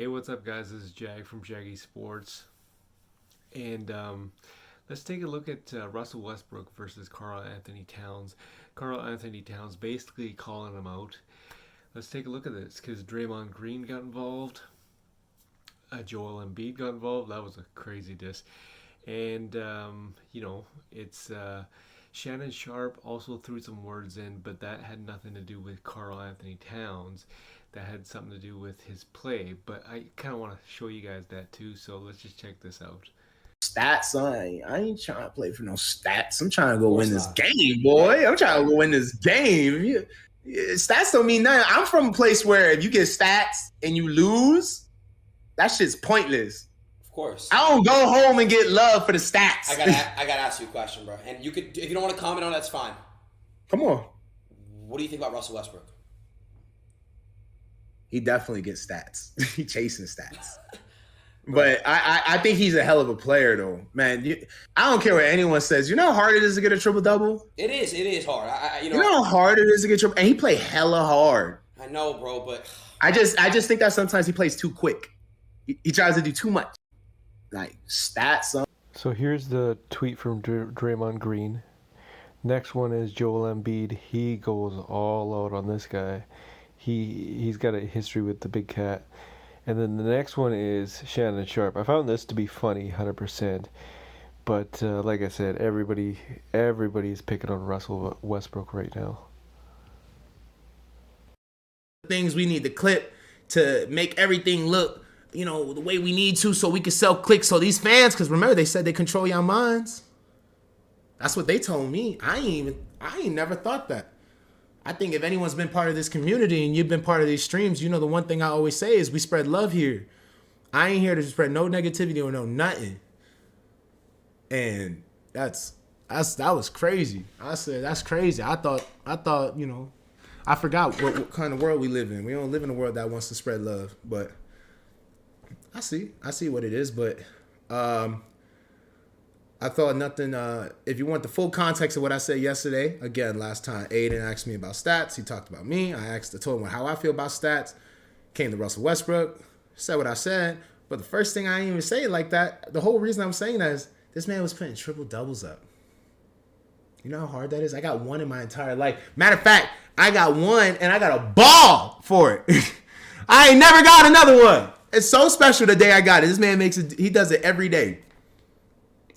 Hey, what's up, guys? This is Jag from Jaggy Sports, and let's take a look at Russell Westbrook versus Karl Anthony Towns. Karl Anthony Towns basically calling him out. Let's take a look at this because Draymond Green got involved, Joel Embiid got involved. That was a crazy diss, and it's Shannon Sharpe also threw some words in, but that had nothing to do with Karl Anthony Towns. That had something to do with his play. But I kind of want to show you guys that too. So let's just check this out. Stats, I ain't trying to play for no stats. I'm trying to go win this game, boy. I'm trying to go win this game. Stats don't mean nothing. I'm from a place where if you get stats and you lose, that shit's pointless. Of course. I don't go home and get love for the stats. I gotta ask you a question, bro. And you could, if you don't want to comment on it, that's fine. Come on. What do you think about Russell Westbrook? He definitely gets stats. He chasing stats. But I think he's a hell of a player, though, man. I don't care what anyone says. You know how hard it is to get a triple double. It is hard. You know how hard it is to get triple, and he played hella hard. I know, bro, but I just think that sometimes he plays too quick. He tries to do too much, like stats. So here's the tweet from Draymond Green. Next one is Joel Embiid. He goes all out on this guy. He's got a history with the big cat. And then the next one is Shannon Sharpe. I found this to be funny, 100%. But like I said, everybody's picking on Russell Westbrook right now. Things we need to clip to make everything look, the way we need to, so we can sell clicks. So these fans, because remember they said they control your minds. That's what they told me. I ain't never thought that. I think if anyone's been part of this community and you've been part of these streams, the one thing I always say is we spread love here. I ain't here to spread no negativity or no nothing. And that was crazy. I said, that's crazy. I thought, I forgot what kind of world we live in. We don't live in a world that wants to spread love, but I see what it is. But I thought nothing. If you want the full context of what I said yesterday, again, last time Aiden asked me about stats. He talked about me. I told him how I feel about stats. Came to Russell Westbrook, said what I said. But the first thing I didn't even say it like that. The whole reason I'm saying that is this man was putting triple doubles up. You know how hard that is? I got one in my entire life. Matter of fact, I got one and I got a ball for it. I ain't never got another one. It's so special the day I got it. This man he does it every day.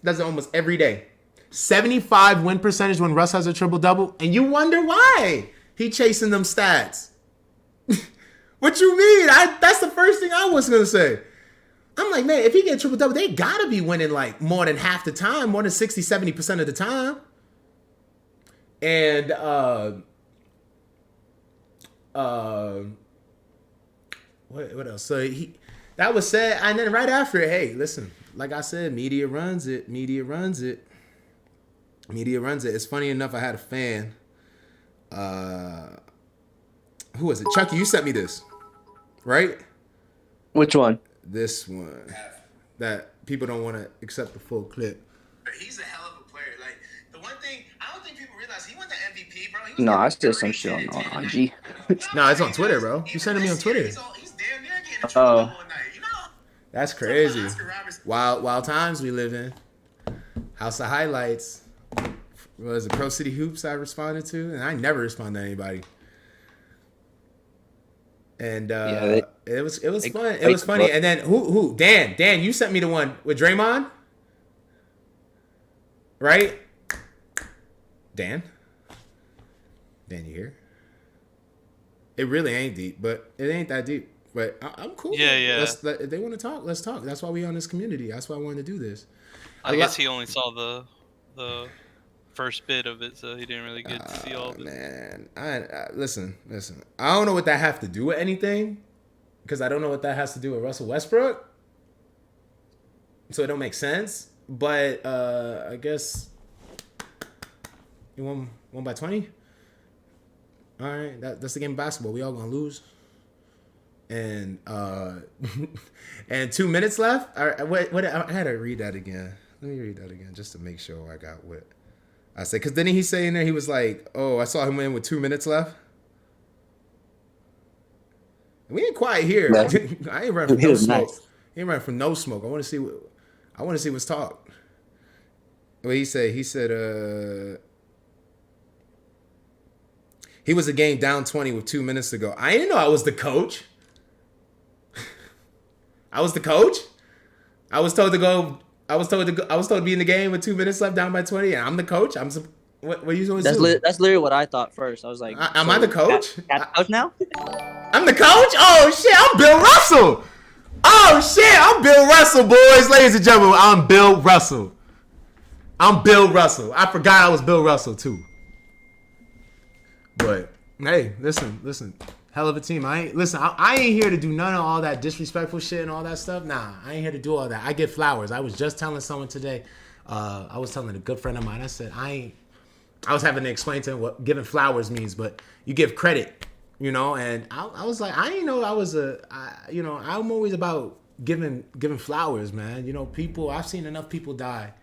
Does it almost every day. 75 win percentage when Russ has a triple double, and you wonder why he chasing them stats. What you mean? That's the first thing I was gonna say. I'm like, man, if he get triple double, they gotta be winning like more than half the time, more than 60-70% of the time. And what else? So that was said, and then right after it, hey, listen. Like I said, media runs it. It's funny enough, I had a fan. Who was it? Chucky, you sent me this, right? Which one? This one. That people don't want to accept the full clip. He's a hell of a player. Like, the one thing, I don't think people realize, he won the MVP, bro. No, I still some shit on IG. No, it's on Twitter, bro. You sent it me on Twitter. He's damn near getting a triple double a night, That's crazy. Wild times we live in. House of Highlights. Was it Pro City Hoops I responded to? And I never respond to anybody. And it was fun. It was funny. And then who? Dan, you sent me the one with Draymond? Right? Dan, you here? It really ain't deep, but it ain't that deep. But I'm cool. Yeah. If they want to talk, let's talk. That's why we on this community. That's why I wanted to do this. I guess he only saw the first bit of it, so he didn't really get to see all of it. Man, I listen. I don't know what that have to do with anything, because I don't know what that has to do with Russell Westbrook. So it don't make sense. But I guess you won by 20. All right, that's the game of basketball. We all gonna lose. And and 2 minutes left. What I had to read that again. Let me read that again just to make sure I got what I said. Because didn't he say in there, he was like, oh, I saw him win with 2 minutes left. We ain't quiet here. Yeah. I ain't running from He no was smoke. nice. Ain't running from no smoke. I want to see. I want to see what's talk. What he said? He said, he was a game down 20 with 2 minutes to go. I didn't know I was the coach. I was the coach. I was told to go. I was told to go. I was told to be in the game with 2 minutes left, down by 20, and I'm the coach. What are you going to do? That's literally what I thought first. I was like, Am I the coach? Cat the coach now? I'm the coach? Oh, shit. I'm Bill Russell. Oh, shit. I'm Bill Russell, boys. Ladies and gentlemen, I'm Bill Russell. I'm Bill Russell. I forgot I was Bill Russell, too. But, hey, listen. Hell of a team. I ain't here to do none of all that disrespectful shit and all that stuff. Nah, I ain't here to do all that. I get flowers. I was just telling someone today, I was telling a good friend of mine, I said, I was having to explain to him what giving flowers means, but you give credit, and I was like, I didn't know I was I'm always about giving flowers, man. People, I've seen enough people die,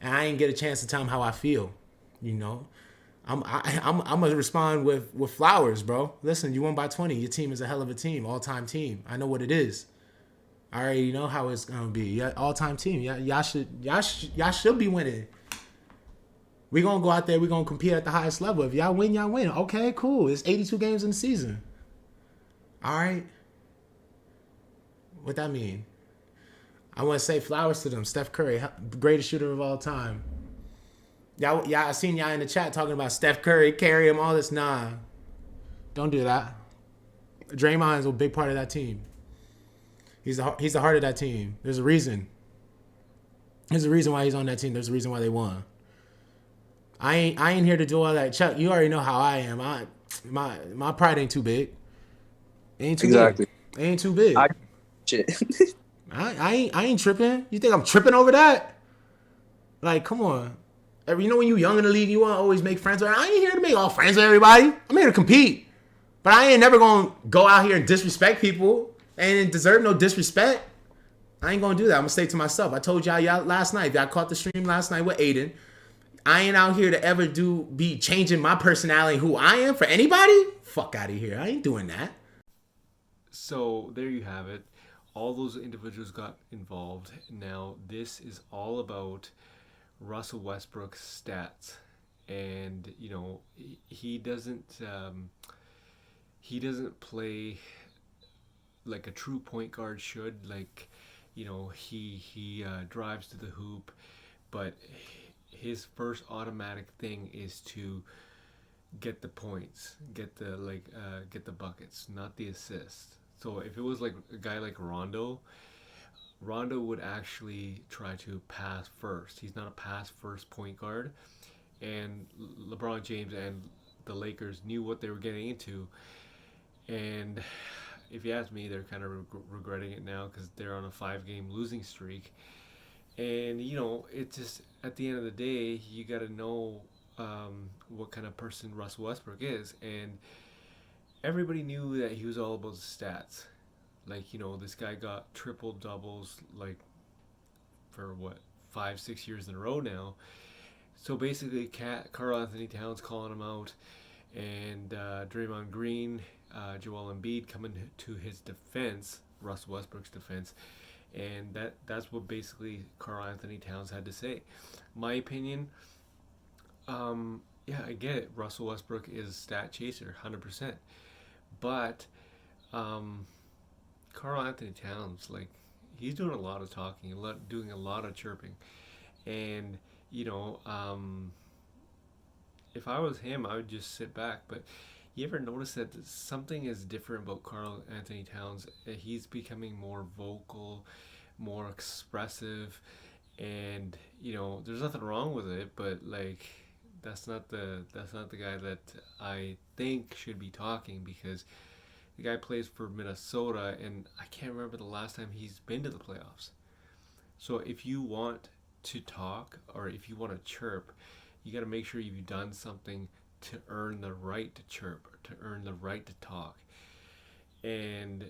and I didn't get a chance to tell them how I feel, I'm gonna respond with flowers, bro. Listen, you won by 20. Your team is a hell of a team, all-time team. I know what it is. I already know how it's gonna be. Yeah, all-time team. Y'all should be winning. We gonna go out there. We gonna compete at the highest level. If y'all win, y'all win. Okay, cool. It's 82 games in the season. All right. What that mean? I want to say flowers to them. Steph Curry, greatest shooter of all time. Y'all, I seen y'all in the chat talking about Steph Curry, carry him, all this. Nah, don't do that. Draymond is a big part of that team. He's the heart of that team. There's a reason. There's a reason why he's on that team. There's a reason why they won. I ain't here to do all that. Chuck, you already know how I am. My pride ain't too big. It ain't too Exactly. big. It ain't too big. Shit. I ain't tripping. You think I'm tripping over that? Like, come on. When you young in the league, you want to always make friends. I ain't here to make all friends with everybody. I'm here to compete. But I ain't never going to go out here and disrespect people and deserve no disrespect. I ain't going to do that. I'm going to stay to myself. I told y'all last night. Y'all caught the stream last night with Aiden. I ain't out here to ever be changing my personality, who I am, for anybody. Fuck out of here. I ain't doing that. So there you have it. All those individuals got involved. Now this is all about Russell Westbrook's stats, and he doesn't play like a true point guard should. Like, he drives to the hoop, but his first automatic thing is to get the points, get the buckets, not the assists. So if it was like a guy like Rondo would actually try to pass first. He's not a pass first point guard. And LeBron James and the Lakers knew what they were getting into. And if you ask me, they're kind of regretting it now because they're on a 5-game losing streak. And, it's just, at the end of the day, you got to know what kind of person Russell Westbrook is. And everybody knew that he was all about the stats. Like, this guy got triple doubles like for 5-6 years in a row now. So basically, Karl Anthony Towns calling him out, and Draymond Green, Joel Embiid coming to his defense, Russell Westbrook's defense, and that's what basically Karl Anthony Towns had to say. My opinion, yeah, I get it. Russell Westbrook is a stat chaser, 100%, but Karl Anthony Towns, like, he's doing a lot of talking, doing a lot of chirping. And, if I was him, I would just sit back. But you ever notice that something is different about Karl Anthony Towns? He's becoming more vocal, more expressive. And, there's nothing wrong with it. But, like, that's not the guy that I think should be talking, because the guy plays for Minnesota, and I can't remember the last time he's been to the playoffs. So if you want to talk, or if you want to chirp, you got to make sure you've done something to earn the right to chirp, or to earn the right to talk. And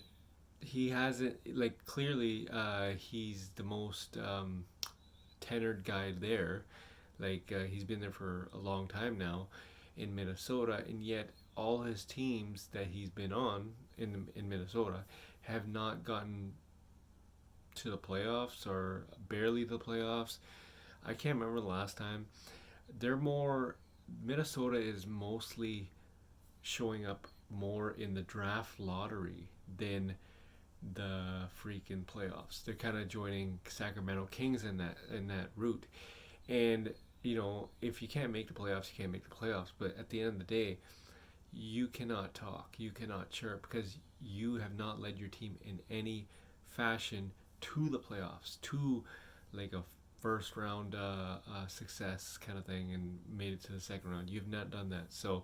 he hasn't, like, clearly he's the most tenured guy there. Like, he's been there for a long time now in Minnesota, and yet all his teams that he's been on in Minnesota have not gotten to the playoffs or barely the playoffs. I can't remember the last time. They're more Minnesota is mostly showing up more in the draft lottery than the freaking playoffs. They're kind of joining Sacramento Kings in that route. And if you can't make the playoffs, you can't make the playoffs. But at the end of the day, you cannot talk, you cannot chirp because you have not led your team in any fashion to the playoffs, to like a first round success kind of thing, and made it to the second round. You've not done that. So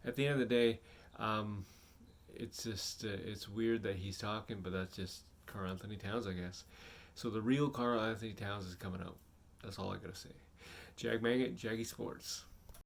at the end of the day, it's just it's weird that he's talking, but that's just Karl Anthony Towns, I guess. So the real Karl Anthony Towns is coming out. That's all I gotta say. Jag Maggot, Jaggy Sports.